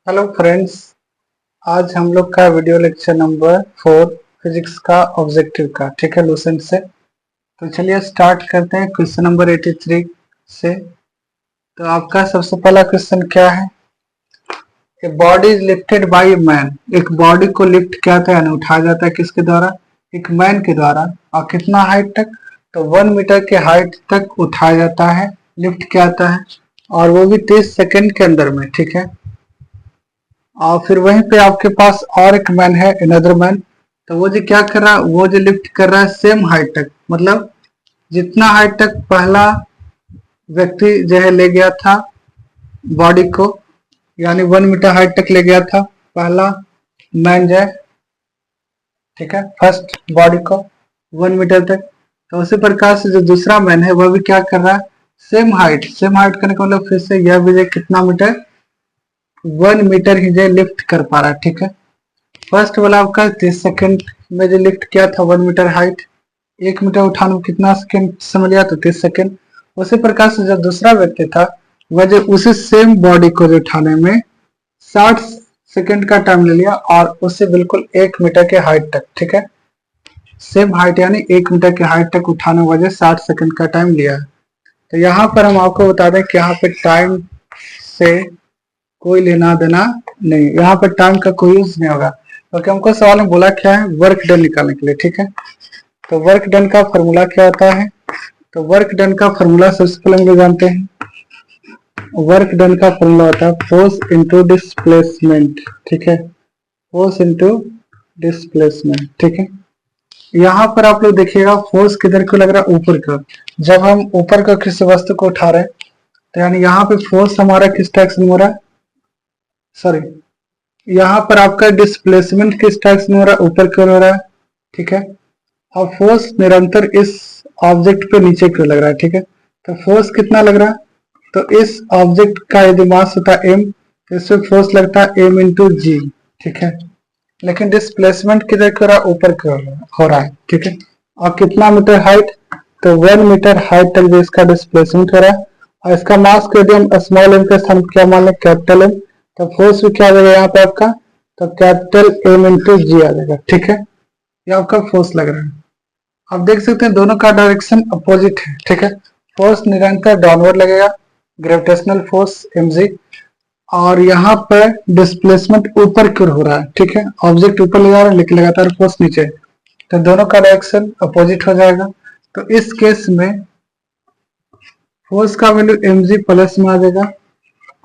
Hello friends, आज हम लोग का वीडियो लेक्चर नंबर 4 फिजिक्स का ऑब्जेक्टिव का ठीक है लूसेंट से। तो चलिए स्टार्ट करते हैं क्वेश्चन नंबर 83 से। तो आपका सबसे पहला क्वेश्चन क्या है? A body is lifted bye a man. एक बॉडी को लिफ्ट किया जाता है यानी उठाया जाता है किसके द्वारा? एक मैन के द्वारा। और कितना हाइट तक? तो 1 मीटर के हाइट तक उठाया जाता है, लिफ्ट किया जाता है, और वो भी 30 सेकेंड के अंदर में। ठीक है। और फिर वहीं पे आपके पास और एक मैन है, अनदर मैन। तो वो जो क्या कर रहा है, वो जो लिफ्ट कर रहा है सेम हाइट तक, मतलब जितना हाइट तक पहला व्यक्ति जो है ले गया था बॉडी को, यानी 1 मीटर हाइट तक ले गया था पहला मैन जो है, ठीक है, फर्स्ट बॉडी को 1 मीटर तक। तो उसी प्रकार से जो दूसरा मैन है वह भी क्या कर रहा है, सेम हाइट करने का मतलब फिर से यह भी जो कितना मीटर, 1 मीटर ही जो लिफ्ट कर पा रहा है। ठीक है। फर्स्ट वाला आपका 30 सेकेंड में जो लिफ्ट किया था 1 मीटर हाइट, 1 मीटर उठाने में कितना सेकेंड समझ लिया, तो 30 सेकेंड। उसी प्रकार से जो दूसरा व्यक्ति था वह जो उसी सेम बॉडी को जो उठाने में 60 सेकेंड का टाइम ले लिया, और उससे बिल्कुल 1 मीटर के हाइट तक, ठीक है, सेम हाइट यानी 1 मीटर के हाइट तक उठाने वजह 60 सेकेंड का टाइम लिया है। तो यहाँ पर हम आपको बता दें कि यहाँ पे टाइम से कोई लेना देना नहीं, यहाँ पर टाइम का कोई यूज नहीं होगा, क्योंकि हमको सवाल में बोला क्या है, वर्क डन निकालने के लिए। ठीक है। तो वर्क डन का फॉर्मूला क्या होता है? तो वर्क डन का फॉर्मूला सबसे पहले हम लोग जानते हैं। वर्क डन का फॉर्मूला होता है फोर्स इनटू डिस्प्लेसमेंट। ठीक है, फोर्स इनटू डिस्प्लेसमेंट। ठीक है। यहाँ पर आप लोग देखिएगा फोर्स किधर को लग रहा है, ऊपर को। जब हम ऊपर को किसी वस्तु को उठा रहे हैं तो यानी यहाँ पे फोर्स हमारा किस डायरेक्शन में हो रहा है, सॉरी, यहाँ पर आपका डिस्प्लेसमेंट किस डायरेक्शन में हो रहा है, ऊपर की ओर हो रहा है। ठीक है। और फोर्स निरंतर इस ऑब्जेक्ट पे नीचे क्यों लग रहा है? ठीक है। तो फोर्स कितना लग रहा है, तो इस ऑब्जेक्ट का यदि मास होता है m, तो इसमें फोर्स लगता है m इंटू जी। ठीक है। लेकिन डिस्प्लेसमेंट किधर हो रहा है, ऊपर की ओर हो रहा है। ठीक है। और कितना मीटर हाइट, तो 1 मीटर हाइट तक जो इसका डिस्प्लेसमेंट हो रहा है, और इसका मास को यदि हम स्मॉल एम के स्थान पर क्या मान लें, कैपिटल एम, तो फोर्स भी क्या आ जाएगा यहाँ पे आपका, तो कैपिटल एम इंटू जी आ जाएगा। ठीक है। ये आपका फोर्स लग रहा है। आप देख सकते हैं दोनों का डायरेक्शन अपोजिट है। ठीक है। फोर्स निरंतर डाउनवर्ड लगेगा, ग्रेविटेशनल फोर्स mg, और यहाँ पर डिस्प्लेसमेंट ऊपर की ओर हो रहा है। ठीक है। ऑब्जेक्ट ऊपर ले जा रहा है लेकिन लगातार फोर्स नीचे, तो दोनों का डायरेक्शन अपोजिट हो जाएगा। तो इस केस में फोर्स का वैल्यू mg प्लस में आ जाएगा,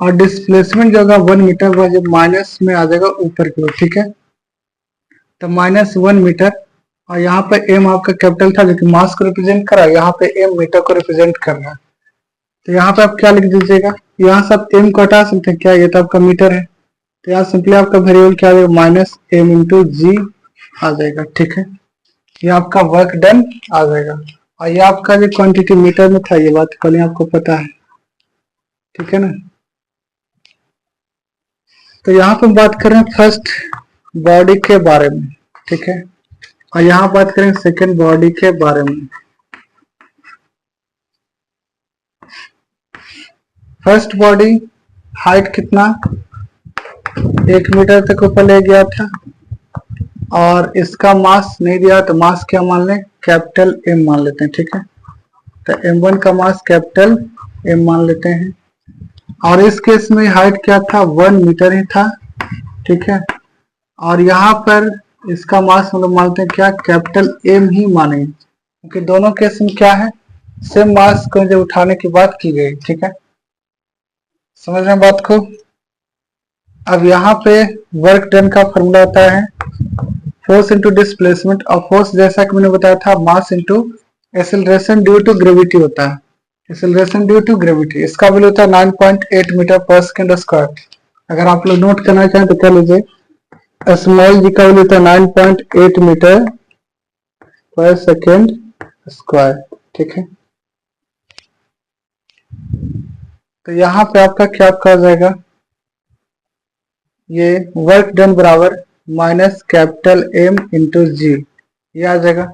और डिस्प्लेसमेंट जो होगा 1 मीटर वह जो माइनस में आ जाएगा ऊपर की ओर। ठीक है। तो -1 मीटर, और यहाँ पे m आपका कैपिटल था जो कि मास को रिप्रेजेंट कर रहा है, यहाँ पे m मीटर को रिप्रेजेंट कर रहा है। तो यहाँ पे आप क्या लिख दीजिएगा, यहाँ से आप m को हटा सकते हैं क्या, ये तो आपका मीटर है, तो यहाँ सिंपली आपका वेरिएबल क्या आ जाएगा, -m इंटू जी आ जाएगा। ठीक है। ये आपका वर्क डन आ जाएगा, और ये आपका जो क्वांटिटी मीटर में था, ये बात पहले आपको पता है। ठीक है ना। तो यहाँ पे बात करें फर्स्ट बॉडी के बारे में। ठीक है। और यहाँ बात करें सेकेंड बॉडी के बारे में। फर्स्ट बॉडी हाइट कितना, 1 मीटर तक ऊपर ले गया था, और इसका मास नहीं दिया, तो मास क्या मान लें, कैपिटल एम मान लेते हैं। ठीक है। तो m1 का मास कैपिटल एम मान लेते हैं, और इस केस में हाइट क्या था, 1 मीटर ही था। ठीक है। और यहाँ पर इसका मास हम लोग मानते हैं क्या, कैपिटल एम ही मानेंगे, क्योंकि दोनों केस में क्या है, सेम मास को जो उठाने की बात की गई। ठीक है। समझ रहे हैं बात को? अब यहाँ पे वर्क डन का फॉर्मूला होता है फोर्स इंटू डिस्प्लेसमेंट, और फोर्स जैसा कि मैंने बताया था mass into acceleration due to gravity होता है, एक्सेलरेशन ड्यू टू ग्रेविटी। इसका वैल्यू होता है 9.8 मीटर पर सेकेंड स्क्वायर। अगर आप लोग नोट करना चाहें तो क्या लीजिए, स्मॉल जी का वैल्यू होता है 9.8 मीटर पर सेकेंड स्क्वायर। ठीक है। तो यहाँ पे आपका क्या कहा जाएगा, ये वर्क डन बराबर माइनस कैपिटल एम इंटू जी, ये आ जाएगा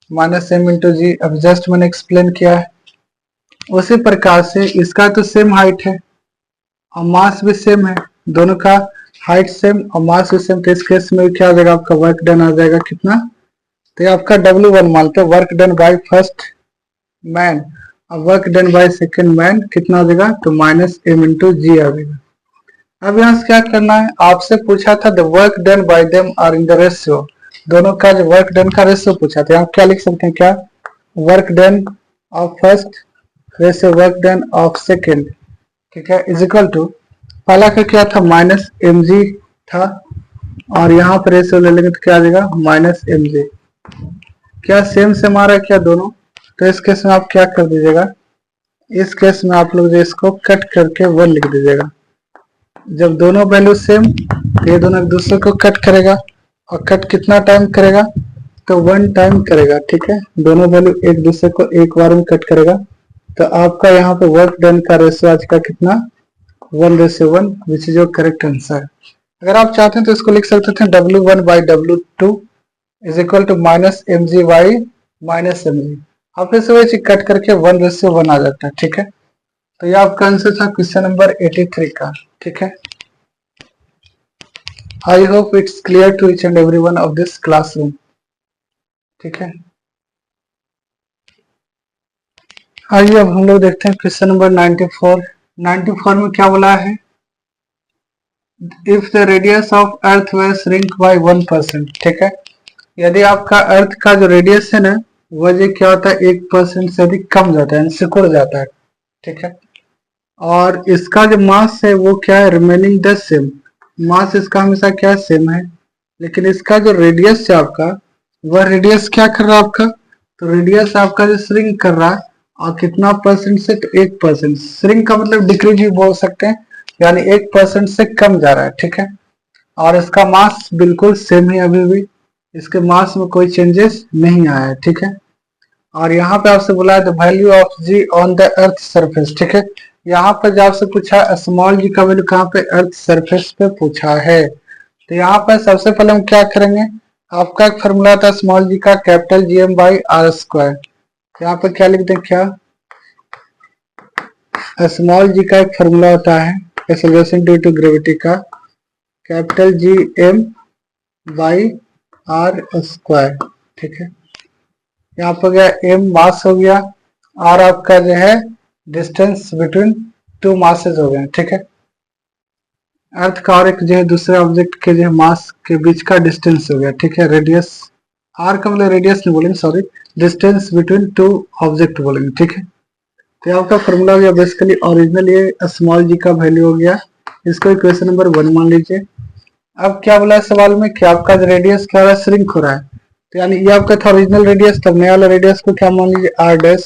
-m इंटू जी। अब जस्ट मैंने एक्सप्लेन किया है। उसी प्रकार से इसका तो सेम हाइट है और मास भी सेम है, दोनों का हाइट सेम और मास भी सेम, तो इस केस में क्या आ जाएगा आपका वर्क डन आ जाएगा कितना, तो ये आपका W1 मानते हैं, work done by first man और work done by second man कितना आ जाएगा, तो -m/g आ जाएगा। अब यहाँ से क्या करना है, आपसे पूछा था the work done by them are in the ratio, दोनों का जो वर्क डन का रेशियो पूछा था, यहाँ क्या लिख सकते हैं, क्या work done of first ratio work done of second, ठीक है, इज इक्वल टू पहला का क्या था -mg था और यहाँ पर रेशियो ले लेंगे तो क्या आ जाएगा -mg, क्या सेम से हमारा क्या दोनों, तो इस केस में आप क्या कर दीजिएगा, इस केस में आप लोग इसको कट करके 1 लिख दीजिएगा। जब दोनों वैल्यू सेम, ये दोनों एक दूसरे को कट करेगा और कट कितना टाइम करेगा, तो 1 टाइम करेगा, ठीक है, दोनों वैल्यू एक दूसरे को एक बार में कट करेगा, तो आपका यहाँ पे वर्क डन का रेशियो आज का कितना 1:1, which is your correct answer. अगर आप चाहते हैं तो इसको लिख सकते थे W1/W2 is equal to -mg/-mg, आप फिर से वही चीज कट करके 1:1 आ जाता है, ठीक है। तो ये आपका आंसर था क्वेश्चन नंबर 83 का, ठीक है। I hope it's clear to each and every one of this classroom, ठीक है। आइए अब हम लोग देखते हैं क्वेश्चन नंबर 94 में क्या बोला है, if the radius of earth we shrink by 1%, ठीक है, यदि आपका अर्थ का जो रेडियस है ना वह जो क्या होता है 1% से अधिक कम जाता है, सिकुड़ जाता है, ठीक है, और इसका जो मास है वो क्या है रिमेनिंग द सेम, मास इसका हमेशा क्या सेम है, लेकिन इसका जो रेडियस है आपका वह रेडियस क्या कर रहा है आपका, तो रेडियस आपका जो श्रिंक कर रहा है और कितना परसेंट से, तो 1%, श्रिंक का मतलब डिक्रीज भी बोल सकते हैं, यानी 1% से कम जा रहा है, ठीक है, और इसका मास बिल्कुल सेम है, अभी भी इसके मास में कोई चेंजेस नहीं आया है, ठीक है। और यहाँ पे आपसे बोला है the value of G on the earth surface, ठीक है, यहाँ पर जब आपसे पूछा स्मॉल जी का वैल्यू कहाँ पे, अर्थ सरफेस पे पूछा है, तो यहाँ पर सबसे पहले हम क्या करेंगे, आपका एक फॉर्मूला था स्मॉल जी का कैपिटल GM/r², यहाँ पर क्या लिख दें, क्या स्मॉल जी का एक फॉर्मूला होता है एक्सेलरेशन ड्यू टू ग्रेविटी का, कैपिटल GM/r², ठीक है, यहाँ पर गया m मास हो गया, r आपका जो है डिस्टेंस बिटवीन 2 मासेस हो गए, ठीक है, अर्थ का और एक जो है दूसरे ऑब्जेक्ट के जो है मास के बीच का डिस्टेंस हो गया, ठीक है, रेडियस, r का मतलब रेडियस नहीं बोलेंगे, सॉरी, डिस्टेंस बिटवीन 2 ऑब्जेक्ट बोलेंगे, ठीक है। तो आपका फॉर्मूला हो गया बेसिकली ओरिजिनल, ये स्मॉल जी का वैल्यू हो गया, इसको इक्वेशन नंबर 1 मान लीजिए। अब क्या बोला है सवाल में कि आपका रेडियस क्या हो रहा है, श्रिंक हो रहा है, तो यानी ये आपका था ओरिजिनल रेडियस, तब नया वाला रेडियस को क्या मान लीजिए r',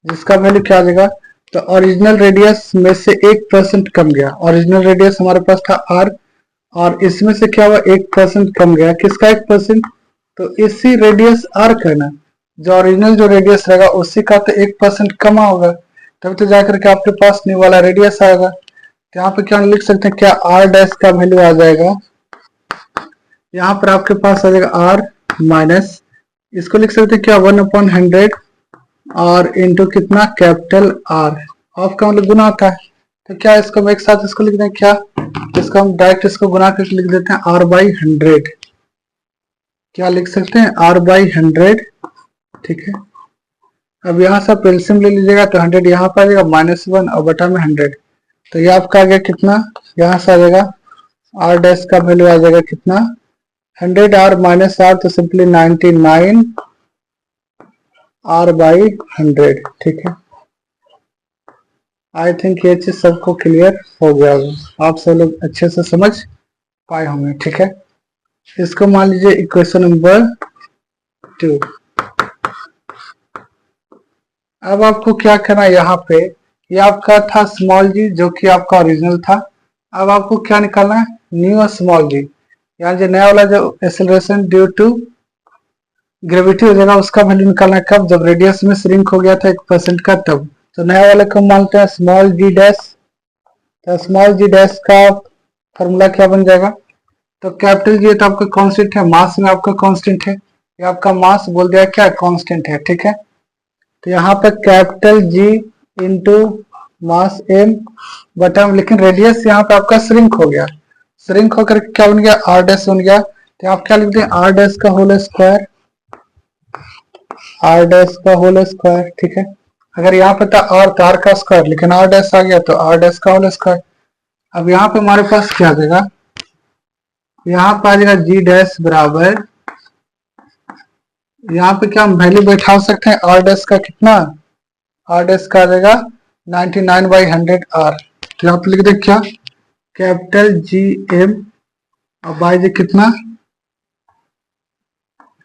जिसका वैल्यू क्या आ जाएगा, तो ओरिजिनल रेडियस में से 1% कम गया, ओरिजिनल रेडियस हमारे पास था r और इसमें से क्या हुआ 1% कम गया, किसका 1%, तो इसी रेडियस r का ना, जो ओरिजिनल जो रेडियस रहेगा उसी का तो 1% कमा होगा, तब तो जाकर के आपके पास न्यू वाला रेडियस आएगा। तो यहाँ पे क्या लिख सकते हैं, क्या r' का वैल्यू आ जाएगा, यहाँ पर आपके पास आ जाएगा r माइनस, इसको लिख सकते हैं क्या 1/100 और इंटू कितना कैपिटल R, ऑफ का मतलब गुना होता है, तो क्या इसको एक साथ इसको लिख दें, क्या इसको हम डायरेक्ट इसको गुना करके लिख देते हैं r/100, क्या लिख सकते हैं r/100, ठीक है। अब यहाँ से आप एलसीएम ले लीजिएगा तो 100 यहाँ पर आ जाएगा -1 और बटा में 100, तो ये आपका आ गया कितना, यहाँ से आ जाएगा r' का वैल्यू आ जाएगा कितना 100r माइनस r, तो सिंपली 99 r/100, ठीक है। आई थिंक ये चीज सबको क्लियर हो गया होगा, आप सब लोग अच्छे से समझ पाए होंगे, ठीक है। इसको मान लीजिए इक्वेशन नंबर 2। अब आपको क्या करना है, यहाँ पे ये आपका था स्मॉल जी जो कि आपका ओरिजिनल था, अब आपको क्या निकालना है, न्यू स्मॉल जी, यहाँ जो नया वाला जो एक्सेलरेशन ड्यू टू ग्रेविटी हो जाएगा उसका वैल्यू निकालना है, कब, जब रेडियस में श्रिंक हो गया था 1% का, तब, तो नया वाला को मानते हैं स्मॉल जी डैश, तो स्मॉल जी डैश का फॉर्मूला क्या बन जाएगा, तो कैपिटल जी तो आपका कांस्टेंट है, मास में आपका कांस्टेंट है, ये आपका मास बोल दिया क्या कांस्टेंट है, ठीक है। तो यहाँ पर capital G into mass m बटा, लेकिन रेडियस यहाँ पे आपका श्रिंक हो गया, श्रिंक होकर क्या बन गया, आर डैश बन गया। तो आप क्या लिखते हैं, आर डैश का होल स्क्वायर, आर डैश का होल स्क्वायर, ठीक है। अगर यहाँ पे था आर तो आर का स्क्वायर, लेकिन आर डैश आ गया तो आर डैश का होल स्क्वायर। अब यहाँ पे हमारे पास क्या आ जाएगा, यहाँ पे आ जाएगा जी डैश बराबर, यहाँ पे क्या हम वैल्यू बैठा सकते हैं, आर डैश का कितना, आर डैश का आ जाएगा 99/100 आर। तो यहाँ पे लिख दे क्या, कैपिटल जी एम और बाई जी कितना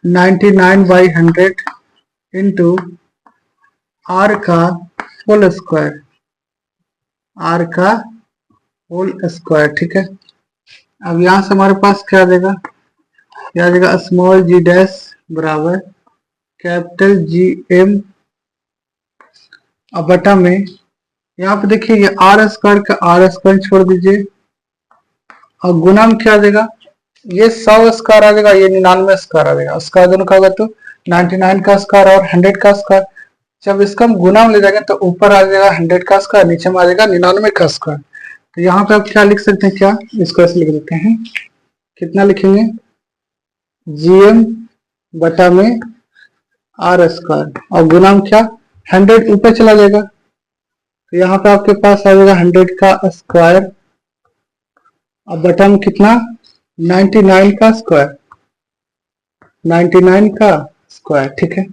99/100 इंटू आर का होल स्क्वायर, आर का होल स्क्वायर, ठीक है। अब यहां से हमारे पास क्या आ जाएगा, क्या आ जाएगा, स्मॉल जी डैश बराबर कैपिटल जी एम अब बटा में, यहाँ पे देखिए ये आर स्क्वायर का आर स्क्वायर छोड़ दीजिए और गुना में क्या आ जाएगा, ये 100 स्क्वायर आ जाएगा, ये 99 स्क्वायर आ जाएगा। स्क्वायर दोनों का होगा तो 99 का स्क्वायर और 100 का स्क्वायर। जब इसका हम गुना में ले जाएंगे तो ऊपर आ जाएगा 100 का स्क्वायर, नीचे में आ जाएगा 99 का स्क्वायर। तो यहाँ पे आप क्या लिख सकते हैं, क्या इसको ऐसे लिख देते हैं, कितना लिखेंगे, जीएम बटा में आर स्क्वायर और गुना में क्या 100 ऊपर चला जाएगा। तो यहाँ पे आपके पास आ जाएगा 100 का स्क्वायर और बटा में कितना 99 का स्क्वायर, 99 का स्क्वायर, ठीक है।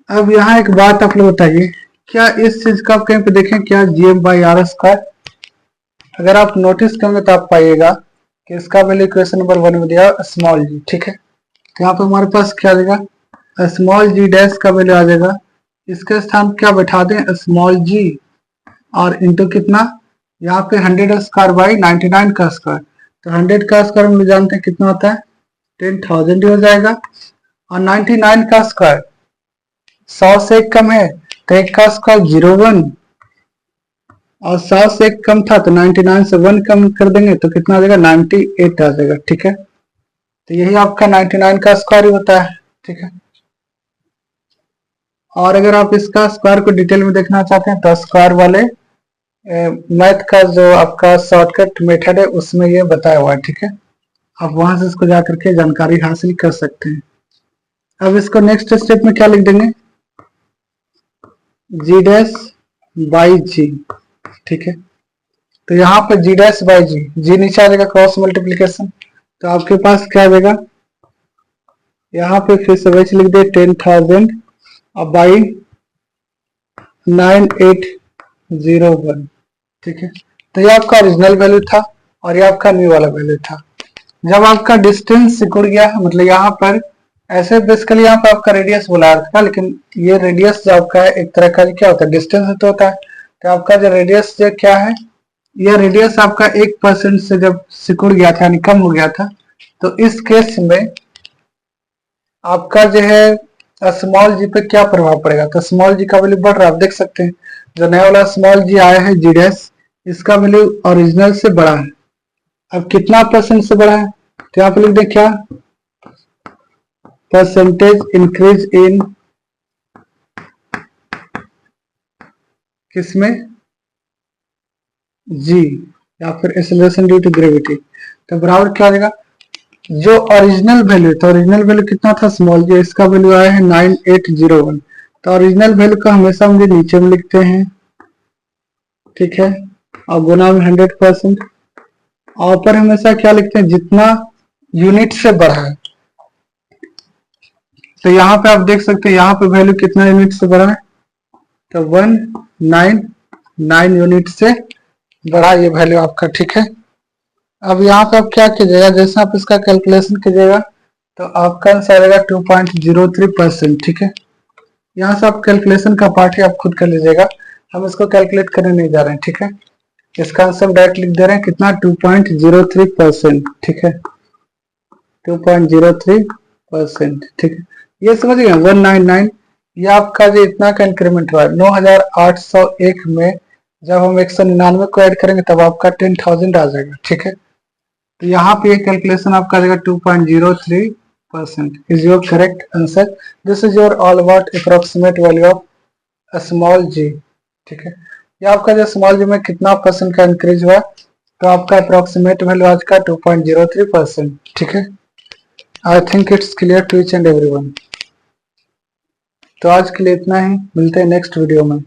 अब यहाँ एक बात आप लोग बताइए, क्या इस चीज का आप कहीं पे देखें क्या, जीएम बाई आर स्क्वायर, अगर आप नोटिस करेंगे तो आप पाइएगा कि इसका वैल्यू इक्वेशन नंबर 1 में दिया स्मॉल जी, ठीक है। तो यहाँ पे हमारे पास क्या आ जाएगा, स्मॉल जी डैश का वैल्यू आ जाएगा, इसके स्थान क्या बैठा दें स्मॉल जी और इंटू कितना, यहाँ पे 100 स्क्वायर बाई 99 का स्क्वायर। तो 100 का स्क्वायर हम लोग जानते हैं कितना होता है 10,000 हो जाएगा, और 99 का स्क्वायर 100 से एक कम है तो एक का स्क्वायर 01, और 100 से एक कम था तो 99 से 1 कम कर देंगे तो कितना आ जाएगा 98 आ जाएगा, ठीक है। तो यही आपका 99 का स्क्वायर ही होता है, ठीक है। और अगर आप इसका स्क्वायर को डिटेल में देखना चाहते हैं तो स्क्वायर वाले मैथ का जो आपका शॉर्टकट मेथड है उसमें ये बताया हुआ है, ठीक है। आप वहां से इसको जाकर के जानकारी हासिल कर सकते हैं। अब इसको नेक्स्ट स्टेप में क्या लिख देंगे, जी डैश बाई जी, ठीक है। तो यहाँ पे जी डैश बाई जी, जी नीचे आ जाएगा क्रॉस मल्टीप्लीकेशन, तो आपके पास क्या आ जाएगा, यहाँ पे फिर से वैसे लिख दे 10,000 और बाई 9801, ठीक है। तो ये आपका ओरिजिनल वैल्यू था और ये आपका न्यू वाला वैल्यू था। जब आपका डिस्टेंस सिकुड़ गया, मतलब यहाँ पर ऐसे बेसिकली यहाँ पर आपका रेडियस बुलाया था, लेकिन ये रेडियस जो आपका है एक तरह का क्या होता है, डिस्टेंस तो होता है। तो आपका जो रेडियस जो क्या है, यह रेडियस आपका 1% से जब सिकुड़ गया था यानी कम हो गया था, तो इस केस में आपका जो है स्मॉल जी पे क्या प्रभाव पड़ेगा, तो स्मॉल जी का वैल्यू बढ़ रहा है। आप देख सकते हैं जो नया वाला स्मॉल जी आया है जी डैश, इसका वैल्यू ओरिजिनल से बड़ा है। अब कितना परसेंट से बढ़ा है, तो यहाँ पे लिख दें क्या, परसेंटेज इंक्रीज इन किसमें, जी, या फिर एक्सेलरेशन ड्यू टू ग्रेविटी। तो बराबर क्या आ जाएगा, जो ओरिजिनल वैल्यू था, ओरिजिनल वैल्यू कितना था स्मॉल जी, इसका वैल्यू आया है 9801। तो ओरिजिनल वैल्यू का हमेशा हम नीचे में लिखते हैं, ठीक है, और गुना में 100%, और ऊपर हमेशा क्या लिखते हैं, जितना यूनिट से बढ़ा है। तो यहाँ पे आप देख सकते हैं यहाँ पे वैल्यू कितना यूनिट से बढ़ा है, तो 199 यूनिट से बढ़ा ये वैल्यू आपका, ठीक है। अब यहाँ पे आप क्या कीजिएगा, जैसे आप इसका कैलकुलेशन कीजिएगा तो आपका आंसर आएगा 2.03%, ठीक है। यहाँ से आप कैलकुलेशन का पार्ट ही आप खुद कर लीजिएगा, हम इसको कैलकुलेट करने नहीं जा रहे हैं, ठीक है। इसका आंसर हम डायरेक्ट लिख दे रहे हैं कितना 2.03%, ठीक है, 2.03%, ठीक है। ये समझ गए 199, ये आपका जो इतना का इंक्रीमेंट हुआ है 9801 में जब हम 199 को ऐड करेंगे तब आपका 10,000 आ जाएगा, ठीक है। तो यहाँ पे ये कैलकुलेशन आपका आ जाएगा 2.03% is your correct answer. This is your all about approximate value of small G, ठीक है। ये आपका जो स्मॉल जी में कितना परसेंट का इंक्रीज हुआ तो आपका अप्रोक्सीमेट वैल्यू आज का 2.03%। ठीक है, I think it's clear to each and everyone. तो आज के लिए इतना ही, मिलते हैं नेक्स्ट वीडियो में।